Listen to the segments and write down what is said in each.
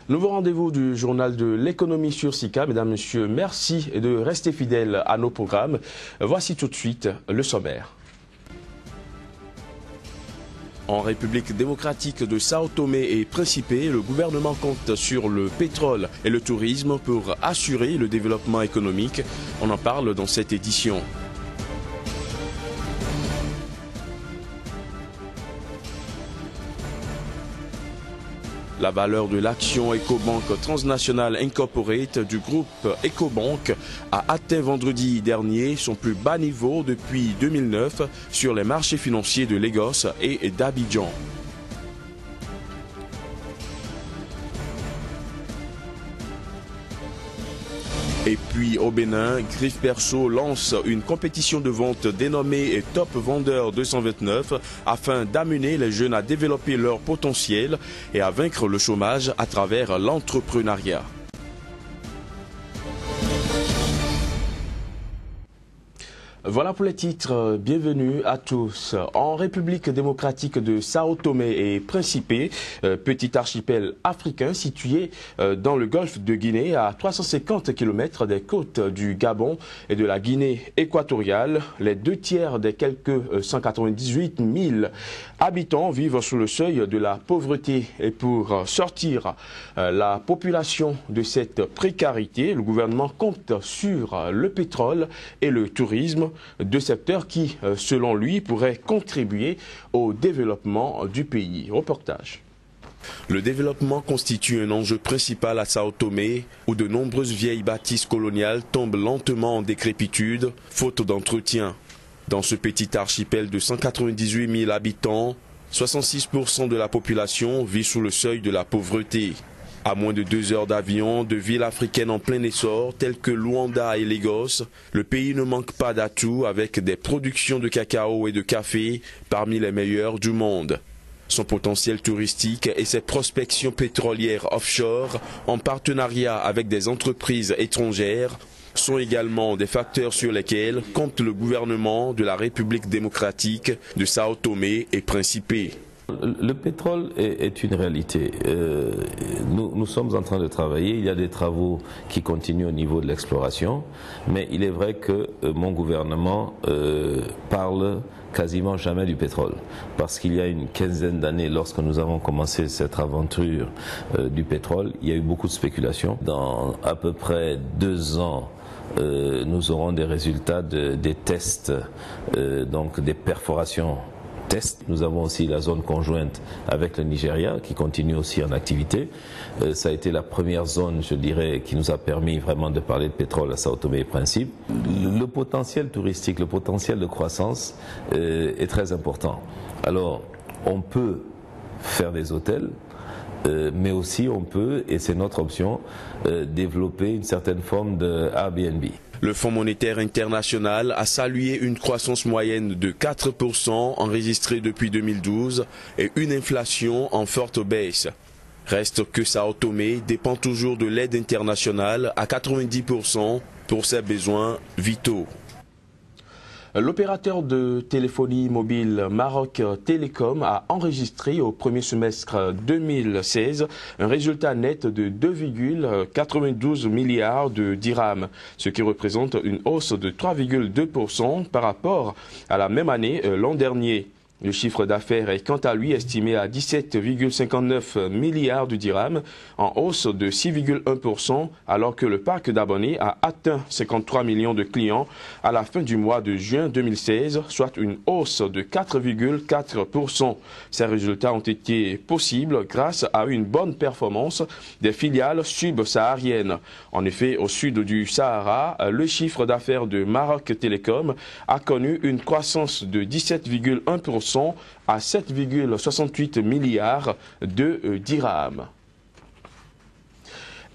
Nouveau rendez-vous du journal de l'économie sur SICA. Mesdames, Messieurs, merci de rester fidèles à nos programmes. Voici tout de suite le sommaire. En République démocratique de Sao Tomé et Principe, le gouvernement compte sur le pétrole et le tourisme pour assurer le développement économique. On en parle dans cette édition. La valeur de l'action Ecobank Transnational Incorporate du groupe Ecobank a atteint vendredi dernier son plus bas niveau depuis 2009 sur les marchés financiers de Lagos et d'Abidjan. Et puis au Bénin, Griffe Perso lance une compétition de vente dénommée Top Vendeur 229 afin d'amener les jeunes à développer leur potentiel et à vaincre le chômage à travers l'entrepreneuriat. Voilà pour les titres, bienvenue à tous. En République démocratique de Sao Tomé et Principe, petit archipel africain situé dans le golfe de Guinée à 350 km des côtes du Gabon et de la Guinée équatoriale, les 2/3 des quelques 198 000 habitants vivent sous le seuil de la pauvreté. Et pour sortir la population de cette précarité, le gouvernement compte sur le pétrole et le tourisme, deux secteurs qui, selon lui, pourraient contribuer au développement du pays. Reportage. Le développement constitue un enjeu principal à Sao Tomé, où de nombreuses vieilles bâtisses coloniales tombent lentement en décrépitude, faute d'entretien. Dans ce petit archipel de 198 000 habitants, 66% de la population vit sous le seuil de la pauvreté. À moins de 2 heures d'avion de villes africaines en plein essor telles que Luanda et Lagos, le pays ne manque pas d'atouts avec des productions de cacao et de café parmi les meilleures du monde. Son potentiel touristique et ses prospections pétrolières offshore en partenariat avec des entreprises étrangères sont également des facteurs sur lesquels compte le gouvernement de la République démocratique de Sao Tomé et Principe. Le pétrole est une réalité. Nous sommes en train de travailler. Il y a des travaux qui continuent au niveau de l'exploration. Mais il est vrai que mon gouvernement parle quasiment jamais du pétrole. Parce qu'il y a une quinzaine d'années, lorsque nous avons commencé cette aventure du pétrole, il y a eu beaucoup de spéculation. Dans à peu près 2 ans, nous aurons des résultats des tests, donc des perforations. Nous avons aussi la zone conjointe avec le Nigeria qui continue aussi en activité. Ça a été la première zone, je dirais, qui nous a permis vraiment de parler de pétrole à Sao Tomé et Principe. Le potentiel touristique, le potentiel de croissance est très important. Alors, on peut faire des hôtels, mais aussi on peut, et c'est notre option, développer une certaine forme de Airbnb. Le Fonds monétaire international a salué une croissance moyenne de 4% enregistrée depuis 2012 et une inflation en forte baisse. Reste que Sao Tomé dépend toujours de l'aide internationale à 90% pour ses besoins vitaux. L'opérateur de téléphonie mobile Maroc Télécom a enregistré au premier semestre 2016 un résultat net de 2,92 milliards de dirhams, ce qui représente une hausse de 3,2% par rapport à la même année l'an dernier. Le chiffre d'affaires est quant à lui estimé à 17,59 milliards de dirhams, en hausse de 6,1%, alors que le parc d'abonnés a atteint 53 millions de clients à la fin du mois de juin 2016, soit une hausse de 4,4%. Ces résultats ont été possibles grâce à une bonne performance des filiales subsahariennes. En effet, au sud du Sahara, le chiffre d'affaires de Maroc Télécom a connu une croissance de 17,1% à 7,68 milliards de dirhams.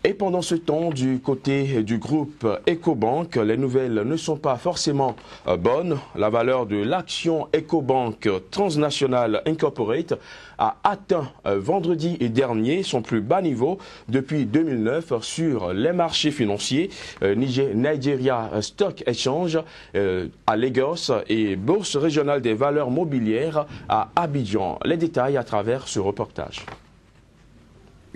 Et pendant ce temps, du côté du groupe Ecobank, les nouvelles ne sont pas forcément bonnes. La valeur de l'action Ecobank Transnational Incorporate a atteint vendredi dernier son plus bas niveau depuis 2009 sur les marchés financiers Nigeria Stock Exchange à Lagos et Bourse régionale des valeurs mobilières à Abidjan. Les détails à travers ce reportage.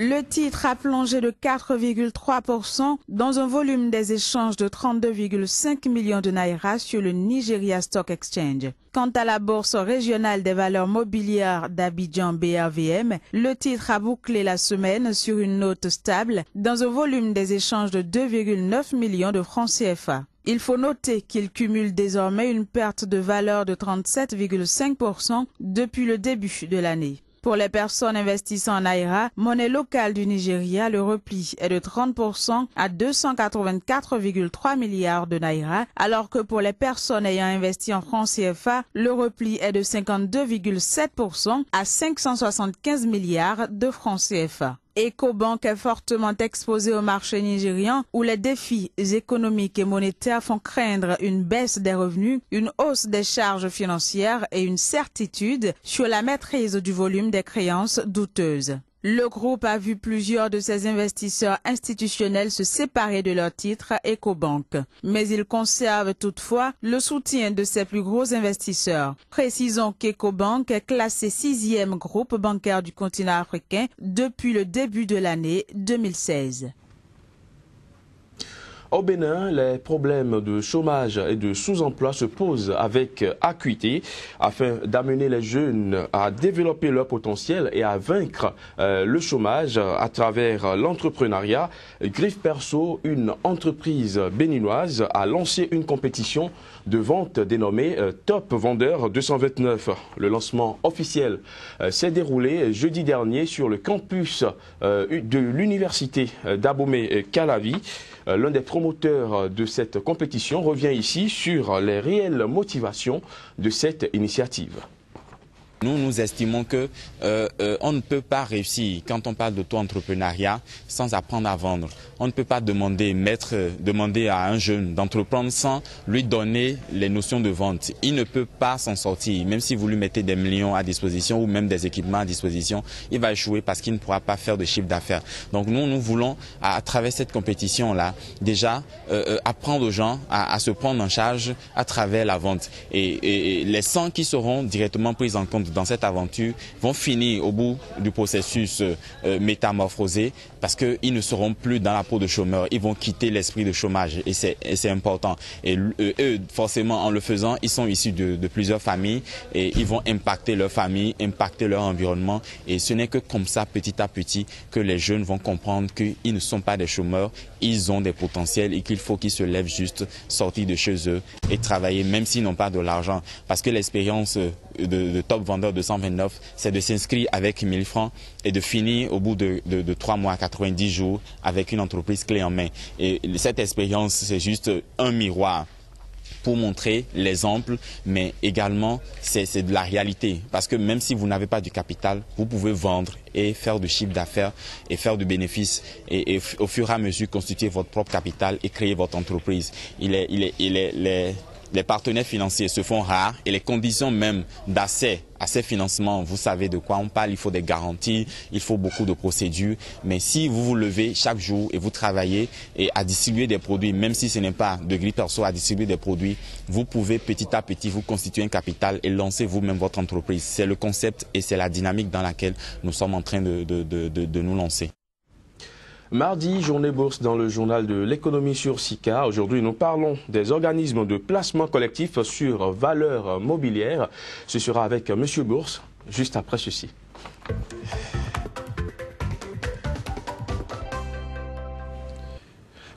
Le titre a plongé de 4,3% dans un volume des échanges de 32,5 millions de naira sur le Nigeria Stock Exchange. Quant à la bourse régionale des valeurs mobilières d'Abidjan BRVM, le titre a bouclé la semaine sur une note stable dans un volume des échanges de 2,9 millions de francs CFA. Il faut noter qu'il cumule désormais une perte de valeur de 37,5% depuis le début de l'année. Pour les personnes investissant en naira, monnaie locale du Nigeria, le repli est de 30% à 284,3 milliards de naira, alors que pour les personnes ayant investi en francs CFA, le repli est de 52,7% à 575 milliards de francs CFA. Ecobank est fortement exposé au marché nigérian où les défis économiques et monétaires font craindre une baisse des revenus, une hausse des charges financières et une certitude sur la maîtrise du volume des créances douteuses. Le groupe a vu plusieurs de ses investisseurs institutionnels se séparer de leurs titres Ecobank. Mais il conserve toutefois le soutien de ses plus gros investisseurs. Précisons qu'Ecobank est classé 6e groupe bancaire du continent africain depuis le début de l'année 2016. Au Bénin, les problèmes de chômage et de sous-emploi se posent avec acuité afin d'amener les jeunes à développer leur potentiel et à vaincre le chômage à travers l'entrepreneuriat. Griffe Perso, une entreprise béninoise, a lancé une compétition de vente dénommée Top Vendeur 229. Le lancement officiel s'est déroulé jeudi dernier sur le campus de l'université d'Abomey-Calavi. L'un des promoteurs de cette compétition revient ici sur les réelles motivations de cette initiative. Nous estimons que on ne peut pas réussir quand on parle d'auto-entrepreneuriat sans apprendre à vendre. On ne peut pas demander à un jeune d'entreprendre sans lui donner les notions de vente. Il ne peut pas s'en sortir, même si vous lui mettez des millions à disposition ou même des équipements à disposition, il va échouer parce qu'il ne pourra pas faire de chiffre d'affaires. Donc nous voulons, à travers cette compétition-là, déjà apprendre aux gens à se prendre en charge à travers la vente. Et les 100 qui seront directement pris en compte dans cette aventure vont finir au bout du processus métamorphosé parce qu'ils ne seront plus dans la peau de chômeurs, ils vont quitter l'esprit de chômage et c'est important. Et eux, forcément, en le faisant, ils sont issus de plusieurs familles et ils vont impacter leur famille, impacter leur environnement et ce n'est que comme ça, petit à petit, que les jeunes vont comprendre qu'ils ne sont pas des chômeurs, ils ont des potentiels et qu'il faut qu'ils se lèvent juste, sortir de chez eux et travailler même s'ils n'ont pas de l'argent. Parce que l'expérience de Top Vendeur 229, c'est de s'inscrire avec 1000 francs et de finir au bout de 3 mois, 90 jours avec une entreprise clé en main. Et cette expérience, c'est juste un miroir pour montrer l'exemple, mais également c'est de la réalité. Parce que même si vous n'avez pas du capital, vous pouvez vendre et faire du chiffre d'affaires et faire du bénéfice et au fur et à mesure constituer votre propre capital et créer votre entreprise. Les partenaires financiers se font rares et les conditions même d'accès à ces financements, vous savez de quoi on parle, il faut des garanties, il faut beaucoup de procédures. Mais si vous vous levez chaque jour et vous travaillez et à distribuer des produits, même si ce n'est pas de Griffe Perso à distribuer des produits, vous pouvez petit à petit vous constituer un capital et lancer vous-même votre entreprise. C'est le concept et c'est la dynamique dans laquelle nous sommes en train de nous lancer. Mardi, journée bourse dans le journal de l'économie sur SICA. Aujourd'hui, nous parlons des organismes de placement collectif sur valeurs mobilières. Ce sera avec Monsieur Bourse, juste après ceci.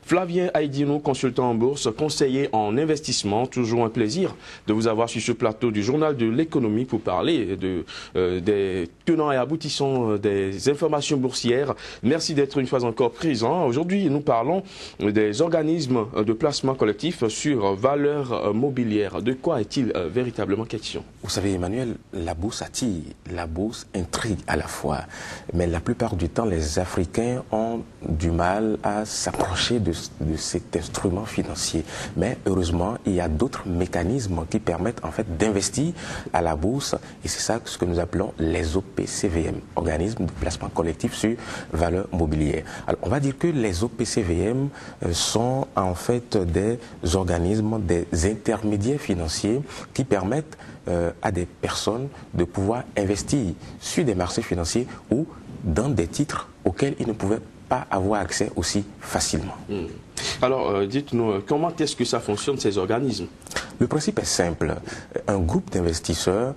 Flavien Aïdino, consultant en bourse, conseiller en investissement. Toujours un plaisir de vous avoir sur ce plateau du journal de l'économie pour parler des tenants et aboutissants des informations boursières. Merci d'être une fois encore présent. Aujourd'hui, nous parlons des organismes de placement collectif sur valeurs mobilières. De quoi est-il véritablement question? Vous savez, Emmanuel, la bourse attire, la bourse intrigue à la fois. Mais la plupart du temps, les Africains ont du mal à s'approcher de cet instrument financier. Mais heureusement, il y a d'autres mécanismes qui permettent en fait d'investir à la bourse. Et c'est ça ce que nous appelons les OPCVM, organismes de placement collectif sur valeurs mobilières. Alors, on va dire que les OPCVM sont en fait des organismes, des intermédiaires financiers qui permettent à des personnes de pouvoir investir sur des marchés financiers ou dans des titres auxquels ils ne pouvaient pas avoir accès aussi facilement. Alors, dites-nous, comment est-ce que ça fonctionne, ces organismes? Le principe est simple. Un groupe d'investisseurs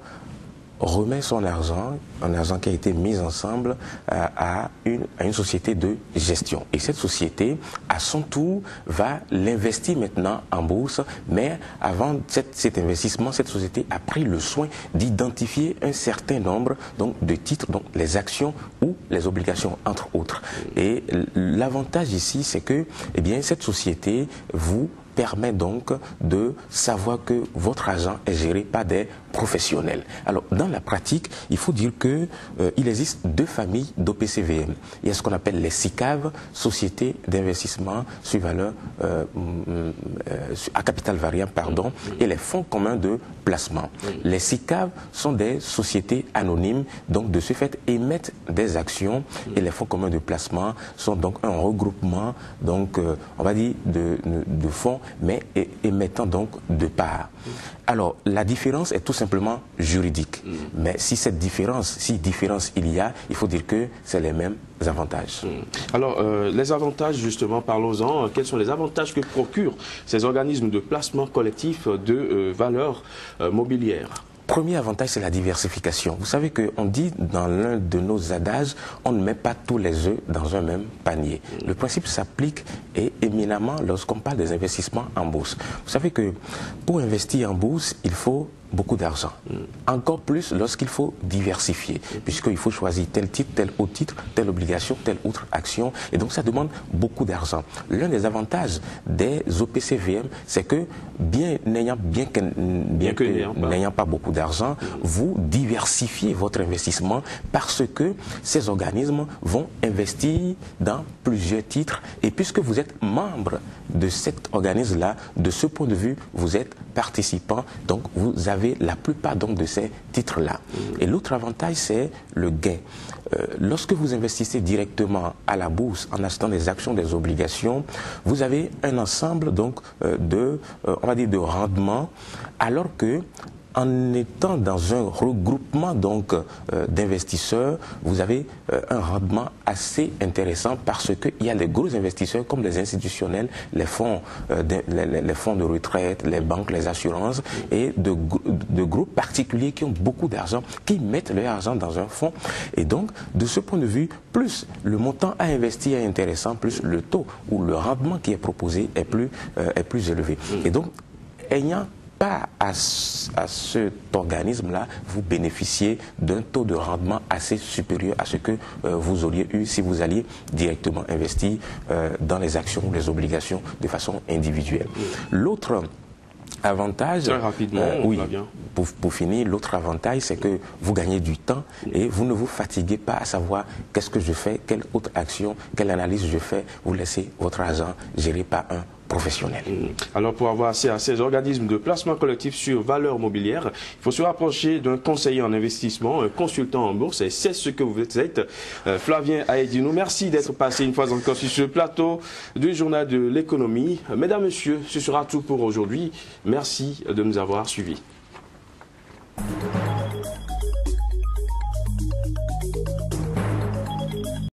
remet son argent, un argent qui a été mis ensemble à une société de gestion. Et cette société, à son tour, va l'investir maintenant en bourse, mais avant cet investissement, cette société a pris le soin d'identifier un certain nombre donc, de titres, donc les actions ou les obligations, entre autres. Et l'avantage ici, c'est que eh bien, cette société vous permet donc de savoir que votre argent est géré par des professionnels. Alors, dans la pratique, il faut dire que il existe deux familles d'OPCVM. Il y a ce qu'on appelle les SICAV, Sociétés d'investissement sur valeur à capital variable, pardon, et les fonds communs de placement. Les SICAV sont des sociétés anonymes, donc de ce fait émettent des actions, et les fonds communs de placement sont donc un regroupement, donc on va dire de fonds, mais émettant donc de parts. Alors, la différence est tout simplement juridique. Mais si différence il y a, il faut dire que c'est les mêmes avantages. Alors, les avantages, justement, parlons-en. Quels sont les avantages que procurent ces organismes de placement collectif de valeurs mobilières? Premier avantage, c'est la diversification. Vous savez qu'on dit dans l'un de nos adages, on ne met pas tous les œufs dans un même panier. Le principe s'applique éminemment lorsqu'on parle des investissements en bourse. Vous savez que pour investir en bourse, il faut beaucoup d'argent. Encore plus lorsqu'il faut diversifier, puisqu'il faut choisir tel titre, tel autre titre, telle obligation, telle autre action. Et donc ça demande beaucoup d'argent. L'un des avantages des OPCVM, c'est que bien que n'ayant pas beaucoup d'argent, vous diversifiez votre investissement parce que ces organismes vont investir dans plusieurs titres. Et puisque vous êtes membre de cet organisme-là, de ce point de vue, vous êtes participant, donc vous avez la plupart donc, de ces titres-là. Et l'autre avantage, c'est le gain. Lorsque vous investissez directement à la bourse en achetant des actions, des obligations, vous avez un ensemble donc, on va dire de rendement, alors que en étant dans un regroupement donc d'investisseurs, vous avez un rendement assez intéressant parce qu'il y a les gros investisseurs comme les institutionnels, les fonds de retraite, les banques, les assurances et de groupes particuliers qui ont beaucoup d'argent, qui mettent leur argent dans un fonds. Et donc, de ce point de vue, plus le montant à investir est intéressant, plus le taux ou le rendement qui est proposé est plus élevé. Et donc, ayant pas à cet organisme-là, vous bénéficiez d'un taux de rendement assez supérieur à ce que vous auriez eu si vous alliez directement investir dans les actions ou les obligations de façon individuelle. L'autre avantage, très rapidement, oui, pour finir, l'autre avantage, c'est que vous gagnez du temps et vous ne vous fatiguez pas à savoir qu'est-ce que je fais, quelle autre action, quelle analyse je fais. Vous laissez votre argent géré par un professionnel. Alors, pour avoir accès à ces organismes de placement collectif sur valeurs mobilières, il faut se rapprocher d'un conseiller en investissement, un consultant en bourse, et c'est ce que vous êtes. Flavien Aïdinou, merci d'être passé une fois encore sur ce plateau du Journal de l'économie. Mesdames, Messieurs, ce sera tout pour aujourd'hui. Merci de nous avoir suivis.